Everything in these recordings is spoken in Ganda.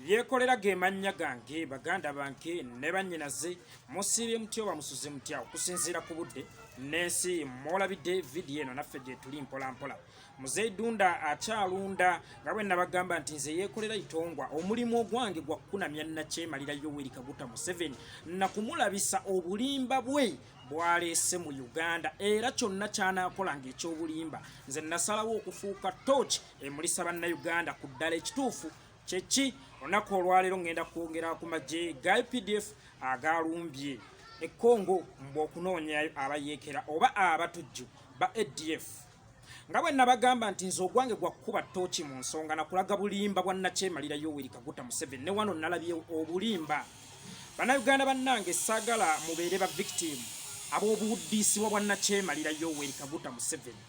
yekolera ge mannya gange baganda banke ne bannyinaze musiibye mutya oba musuze mutya okusinziira ku budde n'ensi mwolabidde vidiyo eno naffe gye tuli mpolampola muzeeyi Dunda akyalunda nga bwe nabagamba nti nze yeekolera itongwa omulimu ogwange gwa kukunamya Nnakyemalira Yoweri Kaguta Museveni na kumulabisa obulimba bwe bwaleese mu Uganda era kyonna ky'anaakola ng'ekyobulimba nze nasalawo okufuuka tooki emulisa bannayuganda ku ddala ekituufu kyeki olunaku olwaleero ngenda kwongera ku magye ga UPDF agalumbye e Congo mbu okunoonyayo abayeekera oba abatujju ba ADF nga bwe nabagamba nti nze ogwange gwa kukuba ttooki mu nsonga nakulaga bulimba bwa Nnakyemalira Yoweri Kaguta Museveni ne wano nalabye obulimba bannayuganda bannange saagala mubeere ba victim ab'obuwuddiisibwa bwa Nnakyemalira Yoweri Kaguta Museveni.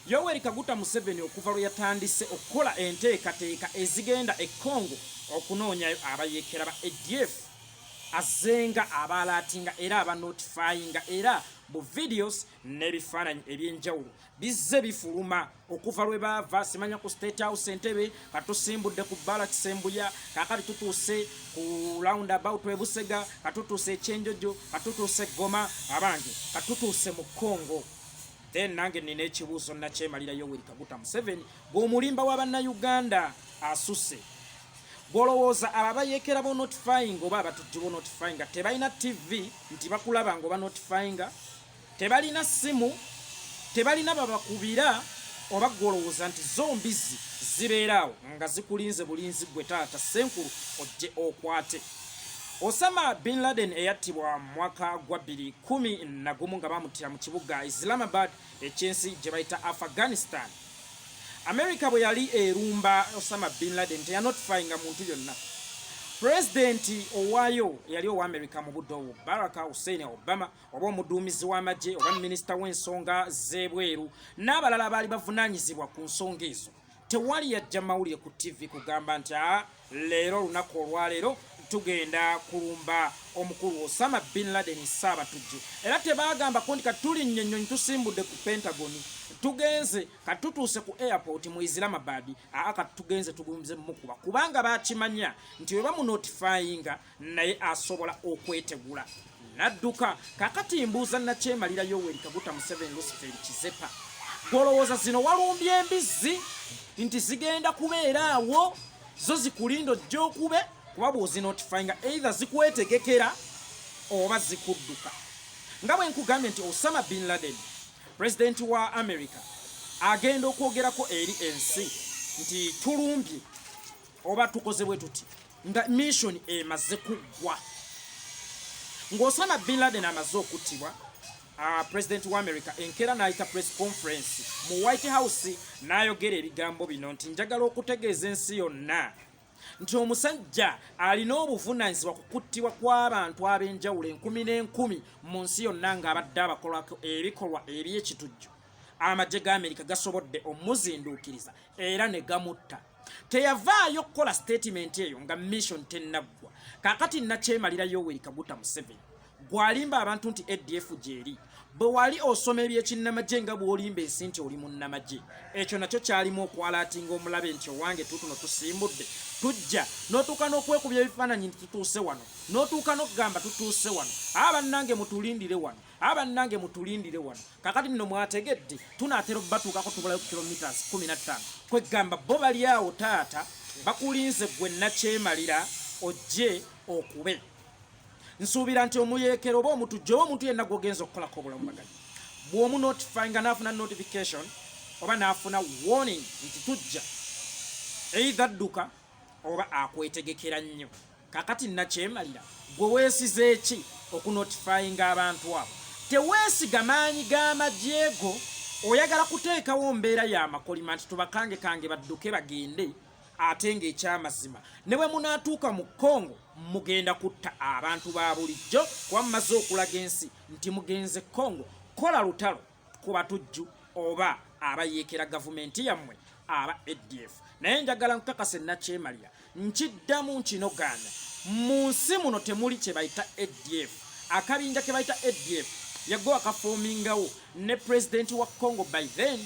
Yoweri Kaguta Museveni okuva lwe yatandise okukola enteekateeka ezigenda e Congo okunoonyayo abayeekera ba ADF azenga abalaatinga era abanotifyinga era bu videos n'ebifaananyi eby'enjawulo bizze bifuluma okuva lwe baava simanya ku State House Entebbe katusimbudde ku Barracks Sembuya kakati tutuuse ku roundabout we Busega katutuuse Ekyenjojo katutuuse Goma abange katutuuse mu Congo. Then nange nina ekibuuzo Nnakyemalira Yoweri Kaguta Museveni bw'omulimba w'Abannayuganda asuse golowooza abayeekera bo notifying oba abatujju bo notifying tebalina TV nti bakulaba ngo ba notifying tebalina simu tebalina babakubira oba golowooza nti zombizi zibeeraawo nga zikulinze bulinzi gwe taata senkulu ojje okwate. Osama bin Laden eyattibwa mu mwaka gwa 2011 nga bamutira mu kibuga Islamabad ekyensi gye bayita Afghanistan. America bwe yali erumba Osama bin Laden teyanotifyinga muntu yonna. Pulezidenti owaayo yali owa America mu budde obwo Barack Hussein Obama oba omuduumizi w'amagye oba minisita w'ensonga z'ebweru n'abalala abaali bavunaanyizibwa ku nsonga ezo. Tewali yajja mawulire ku TV kugamba nti leero lunaku olwaleero tugenda kulumba omukulu Osama bin Laden Saabatujju era tebagamba ko ndi katuli nnyonnyonyi tusimbudde ku Pentagon tugenze katutuuse ku airport mu Islamabad katugenze tugumze mukuba kubanga bakimanya nti weba mu notifyinga naye asobola okwetegula nadduka kakati mbuuza Nnakyemalira Yoweri Kaguta Museveni Lucifer Kizepa golowooza zino walumbye embizi nti zigenda kubeeraawo zo zikulindo gy'okube kuba bw'ozinotifyinga either zikwetegekera oba zikudduka. Nga bwe nkugambye nti Osama bin Laden pulezidenti wa America agenda okwogerako eri ensi nti tulumbye oba tukoze bwe tuti nga mission emaze kuggwa. Ng'Osama bin Laden amaze okuttibwa President wa America enkera n'ayita press conference mu White House n'ayogera ebigambo bino nti njagala okutegeeza ensi yonna nti omusajja alina obuvunaanyizibwa ku kuttibwa kw'abantu ab'enjawulo 10,000 mu nsi yonna ng'abadde abakolako ebikolwa eby'ekitujju. Amagye ga America gasobodde omuzinduukiriza era ne gamutta. Teyavaayo kukola statement eyo nga mission tennaggwa. Kaakati Nnakyemalira Yoweri Kaguta Museveni gwalimba abantu nti ADF gyeri bwe wali osoma ebyekinnamagye nga bw'olimba ensi nti oli munnamagye ekyo nakyo kyalimu okwalaatinga omulabe nti owange tutuno tusimbudde tujja n'otuuka n'okwekubya ebifaananyi nti tutuuse wano n'otuuka n'okugamba tutuuse wano abannange mutulindire wano abannange mutulindire wano kakati nno mwategedde tunaatera batuukako tubulayo ku kilometers 15 kwegamba bo bali awo taata bakulinze gwe Nnakyemalira ojje okube. Nsuubira nti omuyeekero oba omutujju oba omuntu yenna gwogenza okukolako obulamu bagani bw'omu notifyinga n'afuna notification oba n'afuna warning nti tujja either dduka oba akwetegekera nnyo. Kakati Nnakyemalira gwe weesize eki okunotifyinga abantu abo teweesiga maanyi g'amagye go oyagala kuteekawo mbeera y'amakolima nti tubakange badduke bagende ate ng'ekyamazima ne bwe munaatuuka mu Congo mugenda kutta abantu ba bulijjo kuba mumaze okulaga ensi nti mugenze Congo kola lutalo ku batujju oba abayeekera gavumenti yammwe aba ADF. Naye njagala nkakase Nnakyemalira nkiddamu nkinogaana mu nsi muno temuli kye bayita ADF. Akabinja ke bayita ADF yagowa kafoomingawo ne pulezidenti wa Congo by then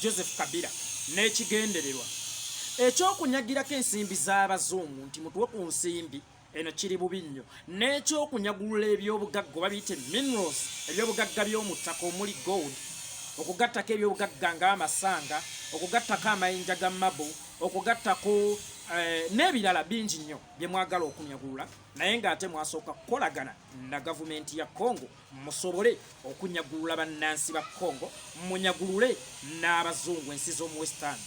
Joseph Kabila n'ekigendererwa ekyokunyagirako ensimbi z'abazungu nti mutuwe ku nsimbi eno kiri bubi nnyo n'ekyokunyagulula ebyobugagga babiyite minerals ebyobugagga by'omu ttaka omuli gold okugattako ebyobugagga ng'amasanga okugattako amayinja ga mabu okugattako n'ebirala bingi nnyo bye mwagala okunyagulula naye ng'ate mwasooka kukolagana na gavumenti ya Congo musobole okunyagulula bannansi ba Congo munyagulule n'abazungu ensi z'omu western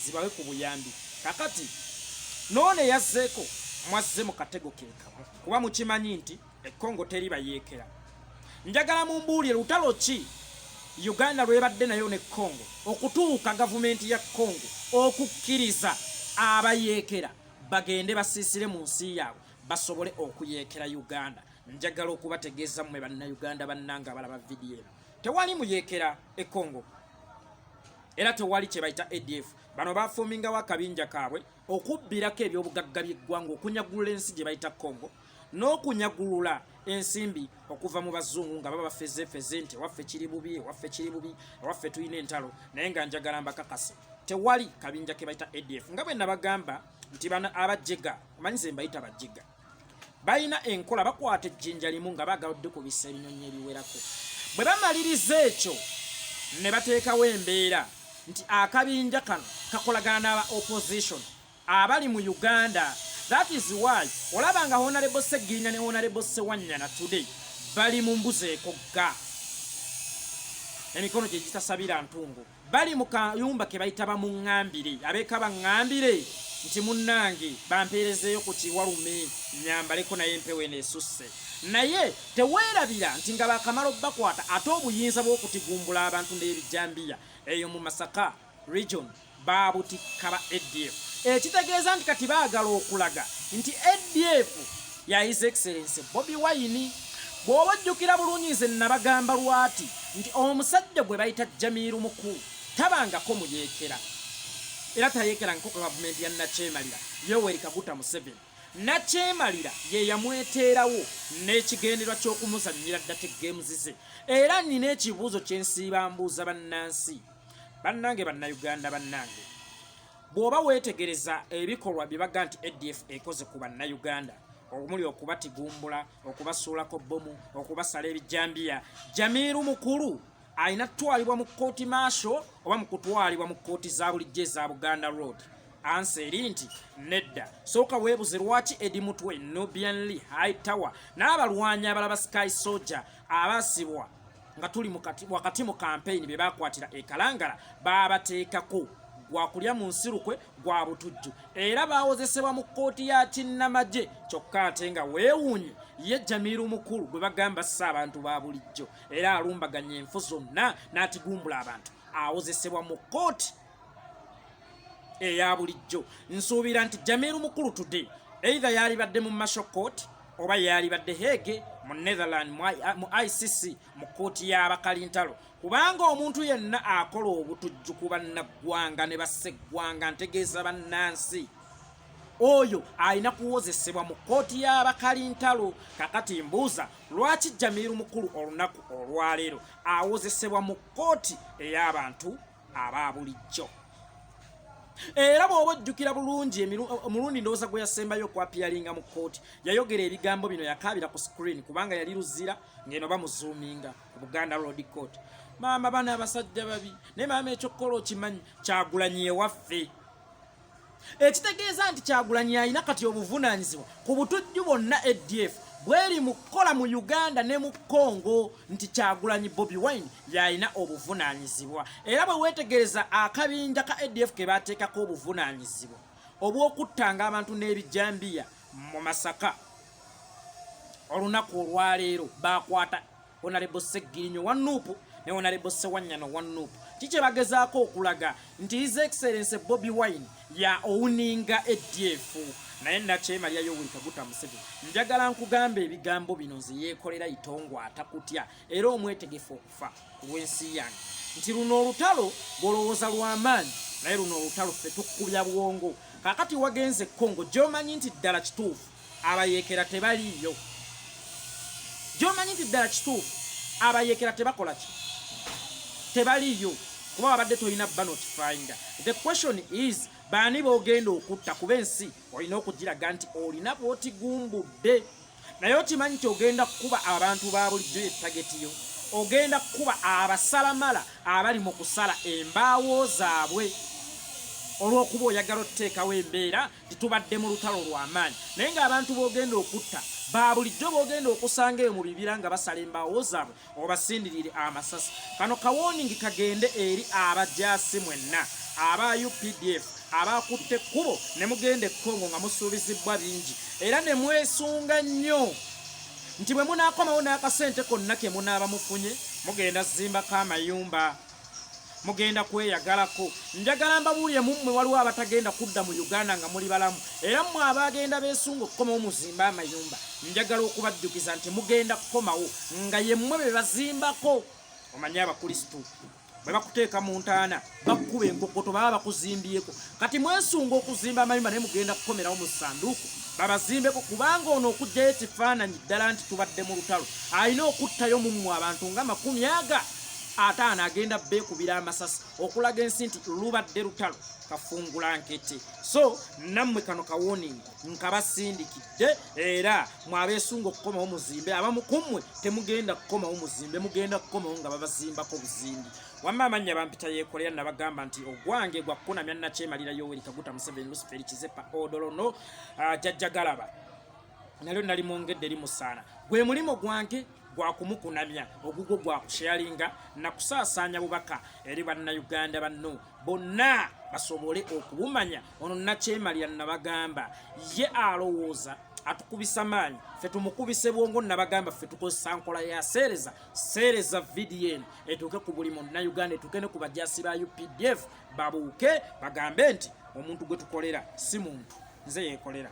zibawe ku buyambi kakati noone yazzeeko mwazze mu katego keekamu kuba mukimanyi nti Congo teri bayeekera njagala mumbuulire lutalo ki Uganda lwebadde nayo ne Congo okutuuka gavumenti ya Congo okukkiriza abayeekera bagende basiisire mu nsi yaabwe basobole okuyeekera Uganda njagala okubategeeza mmwe bannayuganda bannanga abalaba vidiyo eno tewali muyeekera e Congo era tewali kye bayita ADF bano bafumingawo akabinja kaabwe okubbirako ebyobugagga by'eggwanga okunyagulula ensi gye bayita Congo n'okunyagulula ensimbi okuva mu bazungu nga baba bafeze nti waffe kiri bubi waffe tulina entalo naye nga njagala mbakakase tewali kabinja ke bayita ADF nga bwe nabagamba nti bana abajjega omanyi ze mbayita bajjega balina enkola bakwata ejjinja limu nga bagaludde ku bissa ebinyonyi ebiwerako bwe bamaliriza ekyo ne bateekawo embeera nti akabinja kano kakolagana n'aba opposition abali mu Uganda. That is why olaba nga Honorable Ssegirinnya ne Honorable Ssewanyana today bali mu mbuzi ekogga emikono gye gitasabira ntungu bali mu kayumba ke bayita bamuŋŋambire abeeka baŋŋambire nti munnange bampeerezeeyo ku kiwalume nyambaleko naye empewo eneesusse naye teweerabira nti nga bakamala obbakwata ate obuyinza bw'okutigumbula abantu n'ebijambiya eyo mu Masaka region baabutikka ba ADF ekitegeeza nti kati baagala okulaga nti ADF ya His Excellency Bobi Wine bw'oba ojjukira bulungi nze nabagamba lwati nti omusajja gwe bayita Jamiru Mukulu tabangako muyeekera era tayeekera nkoko gavumenti ya Nakyemalira Yoweri Kaguta Museveni Nakyemalira ye yamweteerawo n'ekigenderwa ky'okumuzannyira ddate games ze era nina ekibuuzo kyensiiba mbuuza bannansi bannange bannayuganda bannange bw'oba weetegereza ebikolwa bye baga nti ADF ekoze ku bannayuganda omuli okubatigumbula okubasuulako bomu okubasala ebijambiya Jamiru Mukulu ayina kutwalibwa mu kkooti maasho oba mu kutwalibwa mu kkooti za bulijjo eza Buganda Road ansa eri nti nedda sooka weebuze lwaki Eddie Mutwe Nubian Lee Hightower n'abalwanyi abalaba Sky Soldier abaasibwa nga tuli wakati mu campaign bye bakwatira e Kalangala baabateekako gwakulya mu nsirukwe gwa butujju era baawozesebwa mu kkooti ya kinnamagye kyokka ate nga weewuunye ye Jamiru Mukulu gwe bagamba si abantu ba bulijjo era alumbaganya enfu zonna n'atigumbula abantu awozesebwa mu kkooti eya bulijjo nsuubira nti Jamiru Mukulu today either yalibadde mu Marshall Court oba yalibadde Hague mu Netherlands mu ICC mu kkooti y'abakalintalo kubanga omuntu yenna akola obutujju ku bannaggwanga ne basseggwanga ntegeeza bannansi oyo alina kuwozesebwa mu kkooti y'abakalintalo kakati mbuuza lwaki Jamiru Mukulu olunaku olwaleero awozesebwa mu kkooti ey'abantu aba bulijjo era bw'oba ojjukira bulungi omulundi ndowooza gwe yasembayo okwapiyalinga mu kkooti yayogera ebigambo bino yakaabira ku screen kubanga yali luzira ng'eno bamuzuuminga ku Buganda Road Court maama bana abasajja babi ne maama ekyokukola okimanyi Kyagulanyi ewaffe ekitegeeza nti Kyagulanyi alina kati obuvunaanyizibwa ku butujju bwonna ADF bweri mu kukola mu Uganda ne mu Congo nti Kyagulanyi Bobi Wine yalina obuvunaanyizibwa era bwe weetegereza akabinja ka ADF ke baateekako obuvunaanyizibwa obw'okuttanga abantu n'ebijambiya mu Masaka olunaku olwaleero baakwata Honorable Ssegirinnya Wanuupu ne Honorable Ssewanyana Wanuupu kikye bagezaako okulaga nti His Excellency Bobi Wine ya owuninga ADF naye Nakyemalira Yoweri Kaguta Museveni njagala nkugamba ebigambo bino nze yeekolera itongo atakutya era omwetegefu okufa olw'ensi yange nti luno olutalo bw'olowooza lw'amaanyi naye luno olutalo ffe tukkubya bwongo kakati wagenze Congo gy'omanyi nti ddala kituufu abayeekera tebaliiyo gy'omanyi nti ddala kituufu abayeekera tebakola ki tebaliiyo kuba wabadde tolina banotifiinga the question is baani boogenda okutta kuba ensi olina okugiraga nti olina bw'otigumbudde naye okimanyi nti ogenda kukuba abantu ba bulijjo ettagetiyo ogenda kukuba abasalamala abali mu kusala embaawo zaabwe olw'okuba oyagala otuteekawo embeera titubadde mu lutalo lw'amaanyi naye ng'abantu boogenda okutta ba bulijjo boogenda okusanga eyo mu bibira nga basala embaawo zaabwe obasindirire amasasi kano kawooningi kagende eri abajaasi mwenna aba UPDF abakutte ekkubo ne mugenda ekkongo nga musuubizibwa bingi era ne mwesunga nnyo nti bwe munaakomawo n'akasente konna ke munaaba mufunye mugenda zimbako amayumba mugenda kweyagalako njagala mbabuulire mummwe waliwo abatagenda kudda mu Uganda nga muli balamu era mmwe abagenda beesunga okukomawo muzimba amayumba njagala okubajjukiza nti mugenda kukomawo nga yemmwe be bazimbako omanye abakrisitu bwe bakuteeka mu ntaana bakkuba enkokoto baba bakuzimbyeko kati mwesunga okuzimba amayumba naye mugenda kukomerawo mu ssanduuku babazimbeko kubanga ono okugjayo ekifaananyi ddala nti tubadde mu lutalo alina okuttayo mummwe abantu nga 50 ate agenda beekubira amasasi okulaga ensi nti lubadde lutalo kafungula nkete so nammwe kano kawooningi nkabasindikidde era mwabeesunga okukomawo muzimbe abamu kummwe temugenda kukomawo muzimbe mugenda kukomawo nga babazimbako buzimbi wamma amannya bampita yeekolera nabagamba nti ogwange gwakunamya nakyemalira Yoweri Kaguta Museveni Luciferi Kizepa Odolono Jjajja Galaba nalyo nali mwongedde limusaana gwe mulimo gwange gwakumukunamya ogugwo gwakusharinga na kusaasaanya bubaka eri bannayuganda banno bonna basobole okubumanya ono nakyemalira nabagamba ye alowooza atukubisa maanyi ffe tumukubise bwongo nabagamba ffe tukozesa nkola ya seereza vidiyo eno etuuke ku buli munnayuganda etuuke ne ku bajaasi ba UPDF babuuke bagambe nti omuntu gwe tukolera si muntu nze yeekolera